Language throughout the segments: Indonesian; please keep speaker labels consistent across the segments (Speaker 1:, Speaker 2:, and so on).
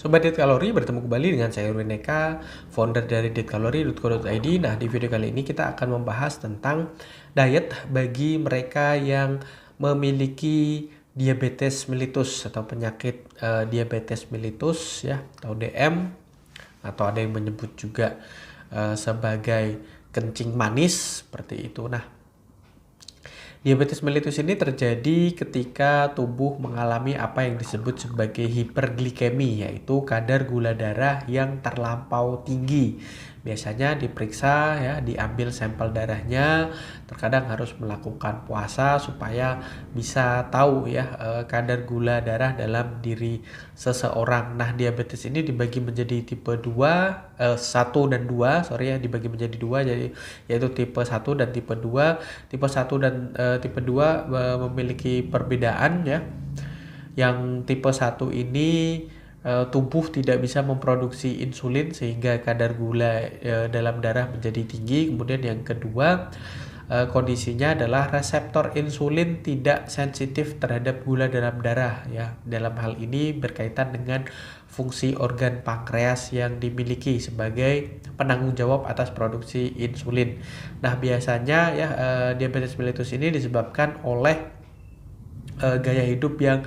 Speaker 1: Sobat Diet Kalori, bertemu kembali dengan saya Wineka, founder dari dietkalori.co.id. Nah, di video kali ini kita akan membahas tentang diet bagi mereka yang memiliki diabetes mellitus atau penyakit diabetes mellitus ya, atau DM, atau ada yang menyebut juga sebagai kencing manis seperti itu. Nah, diabetes mellitus ini terjadi ketika tubuh mengalami apa yang disebut sebagai hiperglikemi, yaitu kadar gula darah yang terlampau tinggi. Biasanya diperiksa ya, diambil sampel darahnya, terkadang harus melakukan puasa supaya bisa tahu ya kadar gula darah dalam diri seseorang. Nah, diabetes ini dibagi menjadi tipe 2, 1 dan 2, sorry ya, dibagi menjadi 2, jadi yaitu tipe 1 dan tipe 2. Tipe 1 dan tipe 2 memiliki perbedaan ya. Yang tipe 1 ini tubuh tidak bisa memproduksi insulin sehingga kadar gula dalam darah menjadi tinggi. Kemudian yang kedua, kondisinya adalah reseptor insulin tidak sensitif terhadap gula dalam darah ya. Dalam hal ini berkaitan dengan fungsi organ pankreas yang dimiliki sebagai penanggung jawab atas produksi insulin. Nah, biasanya ya diabetes mellitus ini disebabkan oleh gaya hidup yang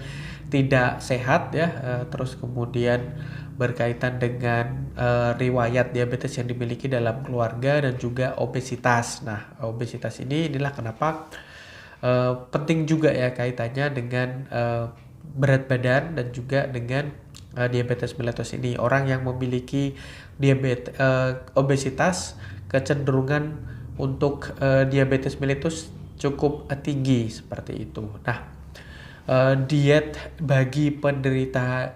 Speaker 1: tidak sehat ya, terus kemudian berkaitan dengan riwayat diabetes yang dimiliki dalam keluarga dan juga obesitas. Nah, obesitas inilah kenapa penting juga ya kaitannya dengan berat badan dan juga dengan diabetes mellitus ini. Orang yang memiliki obesitas kecenderungan untuk diabetes mellitus cukup tinggi seperti itu. Nah, diet bagi penderita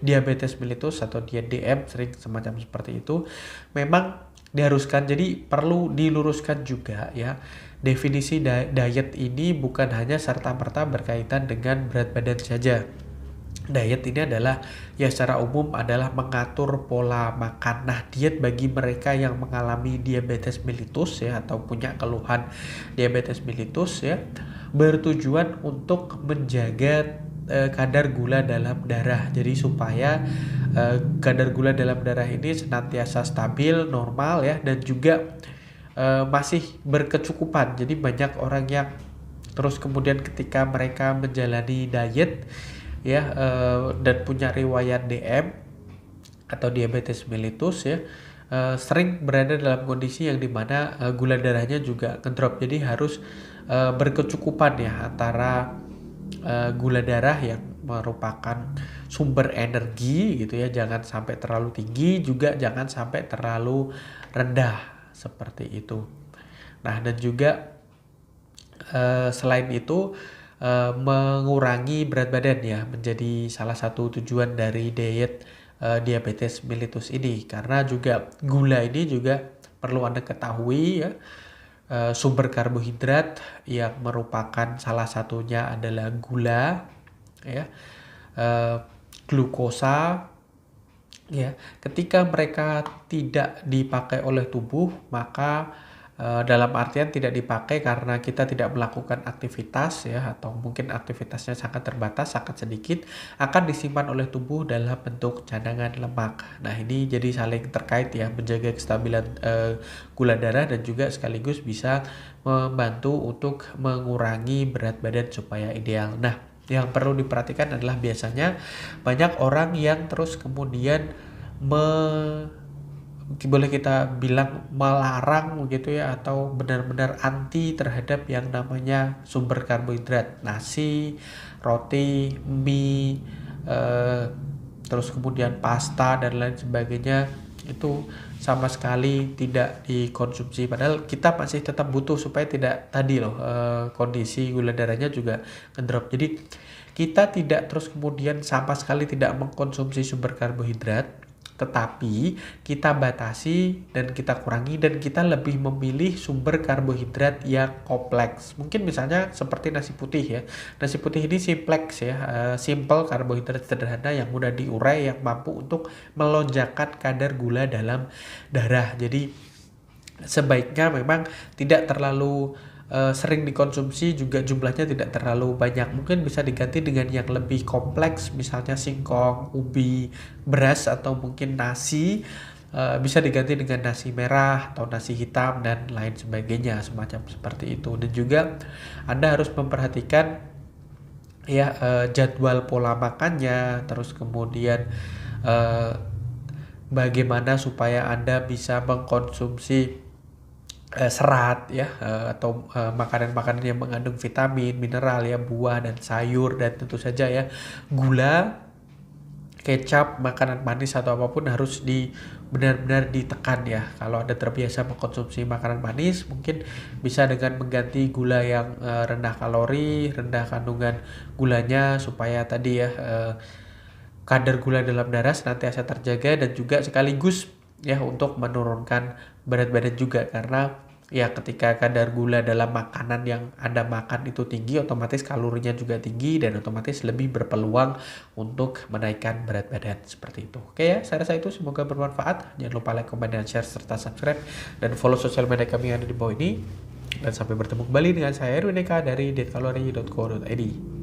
Speaker 1: diabetes mellitus atau diet DM sering semacam seperti itu memang diharuskan. Jadi perlu diluruskan juga ya, definisi diet ini bukan hanya serta-merta berkaitan dengan berat badan saja. Diet ini adalah ya secara umum adalah mengatur pola makan. Nah, diet bagi mereka yang mengalami diabetes mellitus ya atau punya keluhan diabetes mellitus ya bertujuan untuk menjaga kadar gula dalam darah. Jadi supaya kadar gula dalam darah ini senantiasa stabil, normal ya, dan juga masih berkecukupan. Jadi banyak orang yang terus kemudian ketika mereka menjalani diet ya dan punya riwayat DM atau diabetes mellitus ya sering berada dalam kondisi yang dimana gula darahnya juga ngedrop. Jadi harus berkecukupan ya antara gula darah yang merupakan sumber energi gitu ya, jangan sampai terlalu tinggi, juga jangan sampai terlalu rendah seperti itu. Nah, dan juga selain itu mengurangi berat badan ya menjadi salah satu tujuan dari diet diabetes mellitus ini, karena juga gula ini juga perlu Anda ketahui ya, sumber karbohidrat yang merupakan salah satunya adalah gula ya, glukosa ya. Ketika mereka tidak dipakai oleh tubuh, maka dalam artian tidak dipakai karena kita tidak melakukan aktivitas ya, atau mungkin aktivitasnya sangat terbatas, sangat sedikit, akan disimpan oleh tubuh dalam bentuk cadangan lemak. Nah, ini jadi saling terkait ya, menjaga kestabilan gula darah dan juga sekaligus bisa membantu untuk mengurangi berat badan supaya ideal. Nah, yang perlu diperhatikan adalah biasanya banyak orang yang terus kemudian boleh kita bilang melarang gitu ya, atau benar-benar anti terhadap yang namanya sumber karbohidrat, nasi, roti, mie, terus kemudian pasta dan lain sebagainya. Itu sama sekali tidak dikonsumsi, padahal kita masih tetap butuh supaya tidak tadi loh kondisi gula darahnya juga ngedrop. Jadi kita tidak terus kemudian sama sekali tidak mengkonsumsi sumber karbohidrat, tetapi kita batasi dan kita kurangi, dan kita lebih memilih sumber karbohidrat yang kompleks. Mungkin misalnya seperti nasi putih ya. Nasi putih ini simplex ya, simple, karbohidrat sederhana yang mudah diurai, yang mampu untuk melonjakkan kadar gula dalam darah. Jadi sebaiknya memang tidak terlalu sering dikonsumsi juga jumlahnya tidak terlalu banyak. Mungkin bisa diganti dengan yang lebih kompleks, misalnya singkong, ubi, beras, atau mungkin nasi. Bisa diganti dengan nasi merah atau nasi hitam dan lain sebagainya, semacam seperti itu. Dan juga Anda harus memperhatikan ya jadwal pola makannya, terus kemudian eh, bagaimana supaya Anda bisa mengkonsumsi serat ya, atau makanan-makanan yang mengandung vitamin, mineral ya, buah dan sayur, dan tentu saja ya gula, kecap, makanan manis atau apapun harus benar-benar ditekan ya. Kalau Anda terbiasa mengkonsumsi makanan manis, mungkin bisa dengan mengganti gula yang rendah kalori, rendah kandungan gulanya, supaya tadi ya kadar gula dalam darah senantiasa terjaga, dan juga sekaligus ya untuk menurunkan berat badan juga, karena ya ketika kadar gula dalam makanan yang Anda makan itu tinggi, otomatis kalorinya juga tinggi dan otomatis lebih berpeluang untuk menaikkan berat badan seperti itu. Oke ya, saya rasa itu semoga bermanfaat. Jangan lupa like, comment, dan share serta subscribe dan follow sosial media kami yang ada di bawah ini. Dan sampai bertemu kembali dengan saya Erwin Eka dari dietkalori.co.id.